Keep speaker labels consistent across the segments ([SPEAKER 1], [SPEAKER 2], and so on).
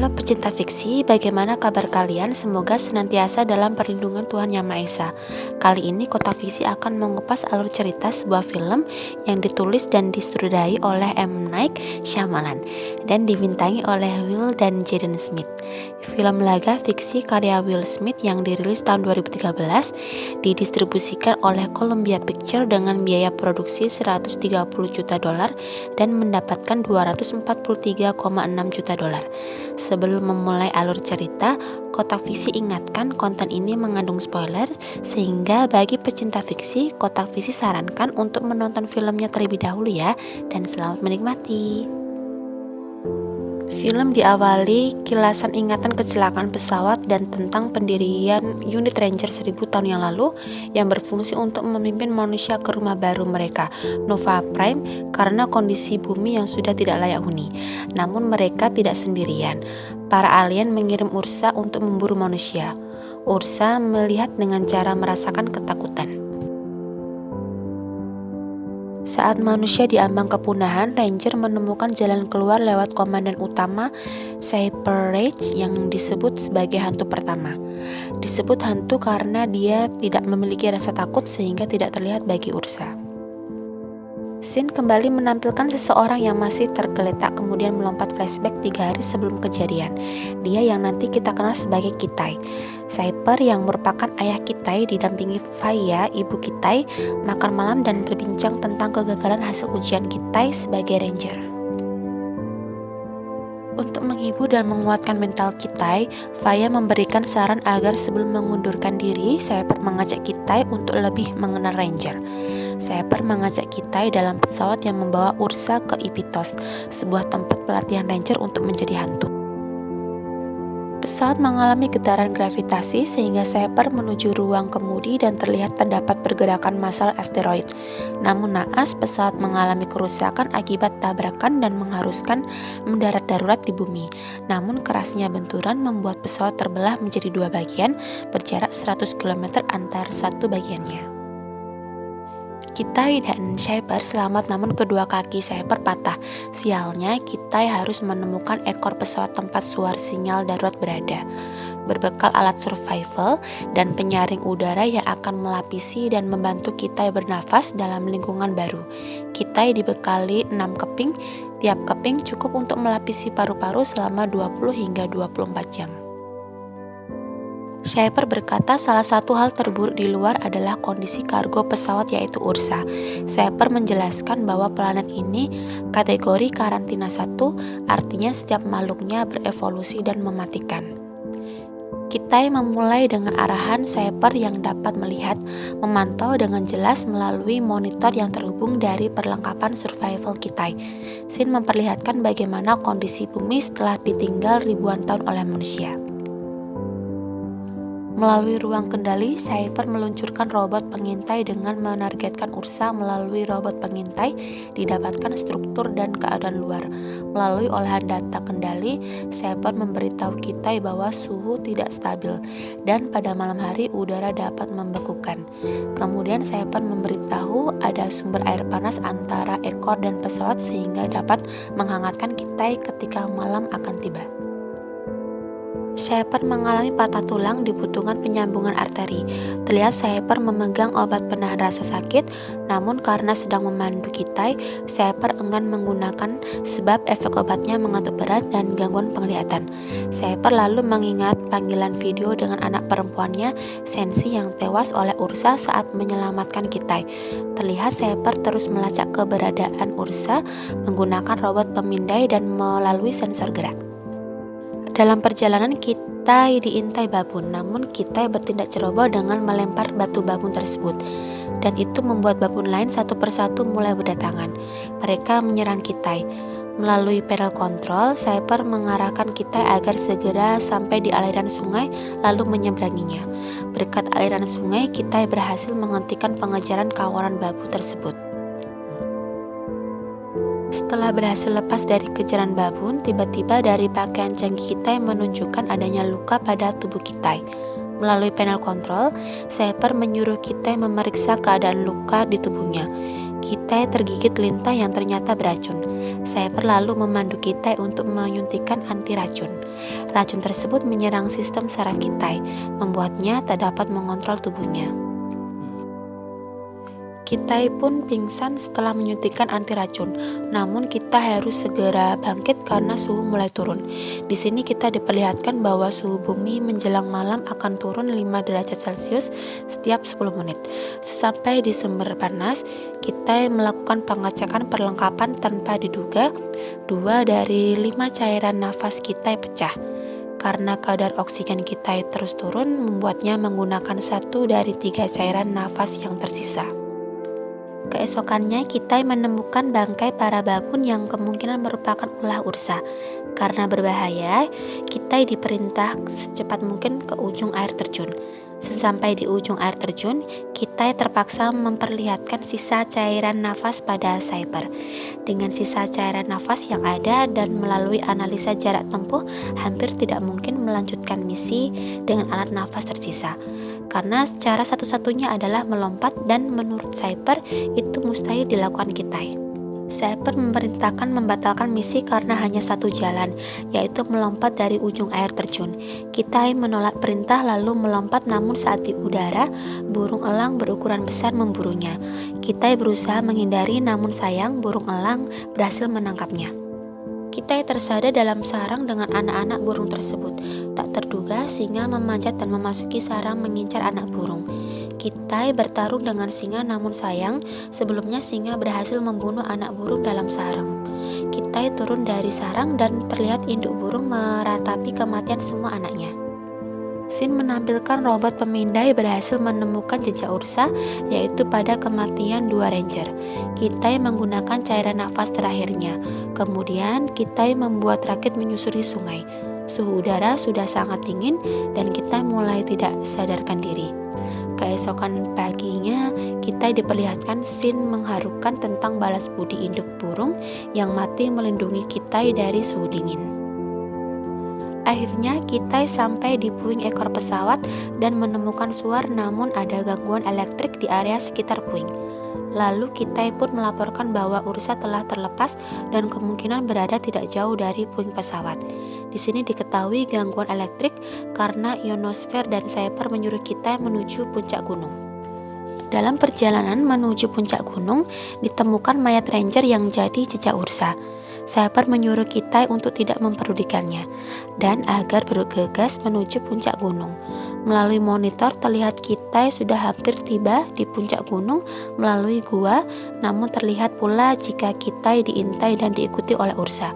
[SPEAKER 1] Halo pecinta fiksi, bagaimana kabar kalian? Semoga senantiasa dalam perlindungan Tuhan Yang Maha Esa. Kali ini Kotak Fiksi akan mengupas alur cerita sebuah film yang ditulis dan disutradarai oleh M. Night Shyamalan dan dibintangi oleh Will dan Jaden Smith. Film laga fiksi karya Will Smith yang dirilis tahun 2013 didistribusikan oleh Columbia Pictures dengan biaya produksi $130 juta dan mendapatkan $243,6 juta. Sebelum memulai alur cerita, Kotak Fiksi ingatkan konten ini mengandung spoiler, sehingga bagi pecinta fiksi, Kotak Fiksi sarankan untuk menonton filmnya terlebih dahulu ya, dan selamat menikmati. Film diawali kilasan ingatan kecelakaan pesawat dan tentang pendirian unit Ranger 1000 tahun yang lalu yang berfungsi untuk memimpin manusia ke rumah baru mereka, Nova Prime, karena kondisi bumi yang sudah tidak layak huni. Namun mereka tidak sendirian. Para alien mengirim Ursa untuk memburu manusia. Ursa melihat dengan cara merasakan ketakutan. Saat manusia diambang kepunahan, Ranger menemukan jalan keluar lewat komandan utama Cyber Rage yang disebut sebagai hantu pertama. Disebut hantu karena dia tidak memiliki rasa takut sehingga tidak terlihat bagi Ursa. Scene kembali menampilkan seseorang yang masih tergeletak kemudian melompat flashback 3 hari sebelum kejadian. Dia yang nanti kita kenal sebagai Kitai. Cyber yang merupakan ayah Kitai didampingi Faya, ibu Kitai, makan malam dan berbincang tentang kegagalan hasil ujian Kitai sebagai Ranger. Untuk menghibur dan menguatkan mental Kitai, Faya memberikan saran agar sebelum mengundurkan diri, Cyber mengajak Kitai untuk lebih mengenal Ranger. Cyber mengajak Kitai dalam pesawat yang membawa Ursa ke Ipitos, sebuah tempat pelatihan Ranger untuk menjadi hantu. Pesawat mengalami getaran gravitasi sehingga Cyber menuju ruang kemudi dan terlihat terdapat pergerakan massal asteroid. Namun naas, pesawat mengalami kerusakan akibat tabrakan dan mengharuskan mendarat darurat di bumi. Namun kerasnya benturan membuat pesawat terbelah menjadi 2 bagian berjarak 100 km antar satu bagiannya. Kitai dan Cyber selamat namun kedua kaki Cyber patah. Sialnya, Kitai harus menemukan ekor pesawat tempat suara sinyal darurat berada. Berbekal alat survival dan penyaring udara yang akan melapisi dan membantu Kitai bernafas dalam lingkungan baru. Kitai dibekali 6 keping, tiap keping cukup untuk melapisi paru-paru selama 20 hingga 24 jam. Cyber berkata salah satu hal terburuk di luar adalah kondisi kargo pesawat yaitu Ursa. Cyber menjelaskan bahwa planet ini kategori karantina 1, artinya setiap makhluknya berevolusi dan mematikan. Kitai memulai dengan arahan Cyber yang dapat melihat, memantau dengan jelas melalui monitor yang terhubung dari perlengkapan survival Kitai. Scene memperlihatkan bagaimana kondisi bumi setelah ditinggal ribuan tahun oleh manusia. Melalui ruang kendali, Cyber meluncurkan robot pengintai dengan menargetkan Ursa. Melalui robot pengintai didapatkan struktur dan keadaan luar. Melalui olahan data kendali, Cyber memberitahu Kitai bahwa suhu tidak stabil dan pada malam hari udara dapat membekukan. Kemudian Cyber memberitahu ada sumber air panas antara ekor dan pesawat sehingga dapat menghangatkan Kitai ketika malam akan tiba. Cyber mengalami patah tulang, dibutuhkan penyambungan arteri. Terlihat Cyber memegang obat penahan rasa sakit, namun karena sedang memandu Kitai, Cyber enggan menggunakan sebab efek obatnya mengantuk berat dan gangguan penglihatan. Cyber lalu mengingat panggilan video dengan anak perempuannya, Sensi, yang tewas oleh Ursa saat menyelamatkan Kitai. Terlihat Cyber terus melacak keberadaan Ursa menggunakan robot pemindai dan melalui sensor gerak. Dalam perjalanan, Kitai diintai babun, namun Kitai bertindak ceroboh dengan melempar batu babun tersebut, dan itu membuat babun lain satu persatu mulai berdatangan. Mereka menyerang Kitai. Melalui panel kontrol, Cyber mengarahkan Kitai agar segera sampai di aliran sungai lalu menyeberanginya. Berkat aliran sungai, Kitai berhasil menghentikan pengejaran kawanan babu tersebut. Setelah berhasil lepas dari kejaran babun, tiba-tiba dari pakaian canggih Kitai menunjukkan adanya luka pada tubuh Kitai. Melalui panel kontrol, Cyber menyuruh Kitai memeriksa keadaan luka di tubuhnya. Kitai tergigit lintah yang ternyata beracun. Sniper lalu memandu Kitai untuk menyuntikkan anti racun. Racun tersebut menyerang sistem saraf Kitai, membuatnya tak dapat mengontrol tubuhnya. Kitai pun pingsan setelah menyuntikkan anti racun. Namun kita harus segera bangkit karena suhu mulai turun. Di sini kita diperlihatkan bahwa suhu bumi menjelang malam akan turun 5 derajat Celcius setiap 10 menit. Sesampai di sumber panas, kita melakukan pengecekan perlengkapan tanpa diduga. 2 dari 5 cairan nafas kita pecah. Karena kadar oksigen kita terus turun, membuatnya menggunakan 1 dari 3 cairan nafas yang tersisa. Keesokannya, kita menemukan bangkai para babun yang kemungkinan merupakan ulah ursa. Karena berbahaya, kita diperintah secepat mungkin ke ujung air terjun. Sesampai di ujung air terjun, kita terpaksa memperlihatkan sisa cairan nafas pada Sniper. Dengan sisa cairan nafas yang ada dan melalui analisa jarak tempuh, hampir tidak mungkin melanjutkan misi dengan alat nafas tersisa. Karena cara satu-satunya adalah melompat dan menurut Sniper itu mustahil dilakukan Kitai. Sniper memerintahkan membatalkan misi karena hanya satu jalan, yaitu melompat dari ujung air terjun. Kitai menolak perintah lalu melompat, namun saat di udara, burung elang berukuran besar memburunya. Kitai berusaha menghindari, namun sayang burung elang berhasil menangkapnya. Kitai tersadar dalam sarang dengan anak-anak burung tersebut. Tak terduga, singa memanjat dan memasuki sarang mengincar anak burung. Kitai bertarung dengan singa, namun sayang, sebelumnya singa berhasil membunuh anak burung dalam sarang. Kitai turun dari sarang dan terlihat induk burung meratapi kematian semua anaknya. Sin menampilkan robot pemindai berhasil menemukan jejak ursa, yaitu pada kematian 2 ranger. Kitai menggunakan cairan nafas terakhirnya. Kemudian Kitai membuat rakit menyusuri sungai. Suhu udara sudah sangat dingin dan Kitai mulai tidak sadarkan diri. Keesokan paginya, Kitai diperlihatkan Sin mengharukan tentang balas budi induk burung yang mati melindungi Kitai dari suhu dingin. Akhirnya Kitai sampai di puing ekor pesawat dan menemukan suar, namun ada gangguan elektrik di area sekitar puing. Lalu Kitai pun melaporkan bahwa ursa telah terlepas dan kemungkinan berada tidak jauh dari puing pesawat. Di sini diketahui gangguan elektrik karena ionosfer dan Sniper menyuruh Kitai menuju puncak gunung. Dalam perjalanan menuju puncak gunung, ditemukan mayat ranger yang jadi jejak ursa. Sniper menyuruh Kitai untuk tidak mempedulikannya dan agar bergegas menuju puncak gunung. Melalui monitor terlihat Kitai sudah hampir tiba di puncak gunung melalui gua, namun terlihat pula jika Kitai diintai dan diikuti oleh ursa.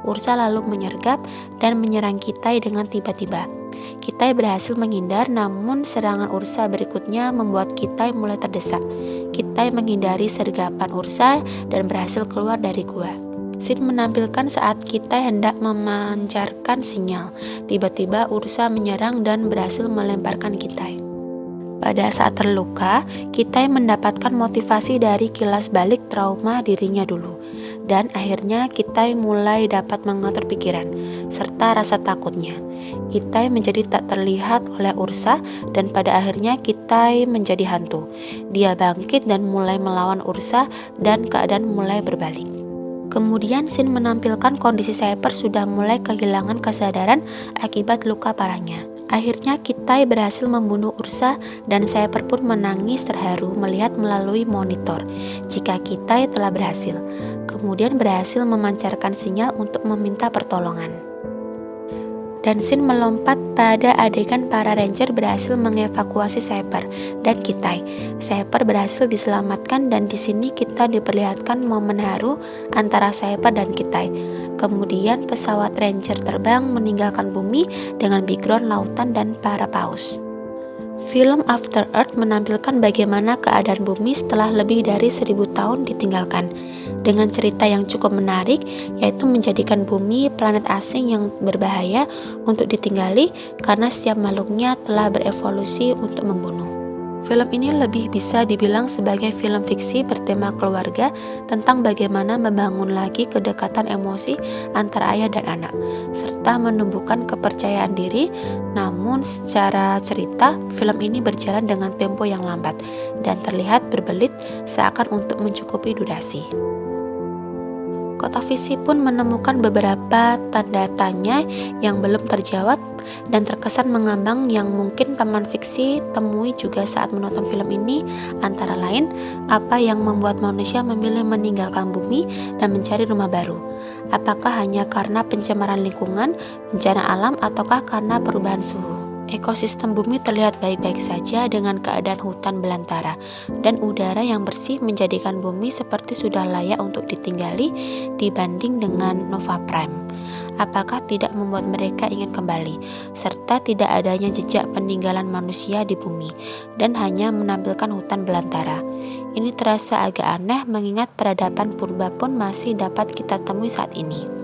[SPEAKER 1] Ursa lalu menyergap dan menyerang Kitai dengan tiba-tiba. Kitai berhasil menghindar, namun serangan ursa berikutnya membuat Kitai mulai terdesak. Kitai menghindari sergapan ursa dan berhasil keluar dari gua. Sin menampilkan saat Kitai hendak memancarkan sinyal. Tiba-tiba ursa menyerang dan berhasil melemparkan Kitai. Pada saat terluka, Kitai mendapatkan motivasi dari kilas balik trauma dirinya dulu. Dan akhirnya Kitai mulai dapat mengatur pikiran serta rasa takutnya. Kitai menjadi tak terlihat oleh ursa dan pada akhirnya Kitai menjadi hantu. Dia bangkit dan mulai melawan ursa dan keadaan mulai berbalik. Kemudian Sin menampilkan kondisi Sniper sudah mulai kehilangan kesadaran akibat luka parahnya. Akhirnya Kitai berhasil membunuh ursa dan Sniper pun menangis terharu melihat melalui monitor jika Kitai telah berhasil. Kemudian berhasil memancarkan sinyal untuk meminta pertolongan. Dan Sin melompat pada adegan para ranger berhasil mengevakuasi Sniper dan Kitai. Sniper berhasil diselamatkan dan di sini kita diperlihatkan momen haru antara Sniper dan Kitai. Kemudian pesawat ranger terbang meninggalkan bumi dengan background lautan dan para paus. Film After Earth menampilkan bagaimana keadaan bumi setelah lebih dari 1000 tahun ditinggalkan. Dengan cerita yang cukup menarik, yaitu menjadikan bumi planet asing yang berbahaya untuk ditinggali karena setiap makhluknya telah berevolusi untuk membunuh. Film ini lebih bisa dibilang sebagai film fiksi bertema keluarga tentang bagaimana membangun lagi kedekatan emosi antara ayah dan anak, serta menumbuhkan kepercayaan diri. Namun secara cerita, film ini berjalan dengan tempo yang lambat dan terlihat berbelit seakan untuk mencukupi durasi. Kotak Fiksi pun menemukan beberapa tanda tanya yang belum terjawab dan terkesan mengambang yang mungkin teman fiksi temui juga saat menonton film ini, antara lain apa yang membuat manusia memilih meninggalkan bumi dan mencari rumah baru. Apakah hanya karena pencemaran lingkungan, bencana alam, ataukah karena perubahan suhu? Ekosistem bumi terlihat baik-baik saja dengan keadaan hutan belantara dan udara yang bersih menjadikan bumi seperti sudah layak untuk ditinggali dibanding dengan Nova Prime. Apakah tidak membuat mereka ingin kembali, serta tidak adanya jejak peninggalan manusia di bumi dan hanya menampilkan hutan belantara? Ini terasa agak aneh mengingat peradaban purba pun masih dapat kita temui saat ini.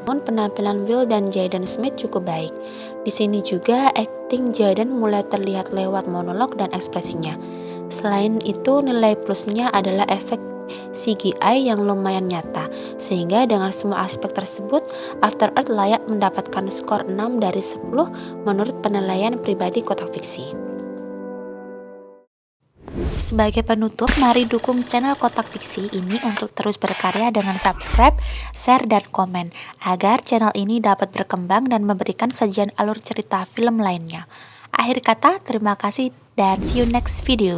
[SPEAKER 1] Namun penampilan Will dan Jaden Smith cukup baik. Di sini juga akting Jaden mulai terlihat lewat monolog dan ekspresinya. Selain itu, nilai plusnya adalah efek CGI yang lumayan nyata, sehingga dengan semua aspek tersebut, After Earth layak mendapatkan skor 6 dari 10 menurut penilaian pribadi Kotak Fiksi. Sebagai penutup, mari dukung channel Kotak Fiksi ini untuk terus berkarya dengan subscribe, share, dan komen, agar channel ini dapat berkembang dan memberikan sajian alur cerita film lainnya. Akhir kata, terima kasih dan see you next video.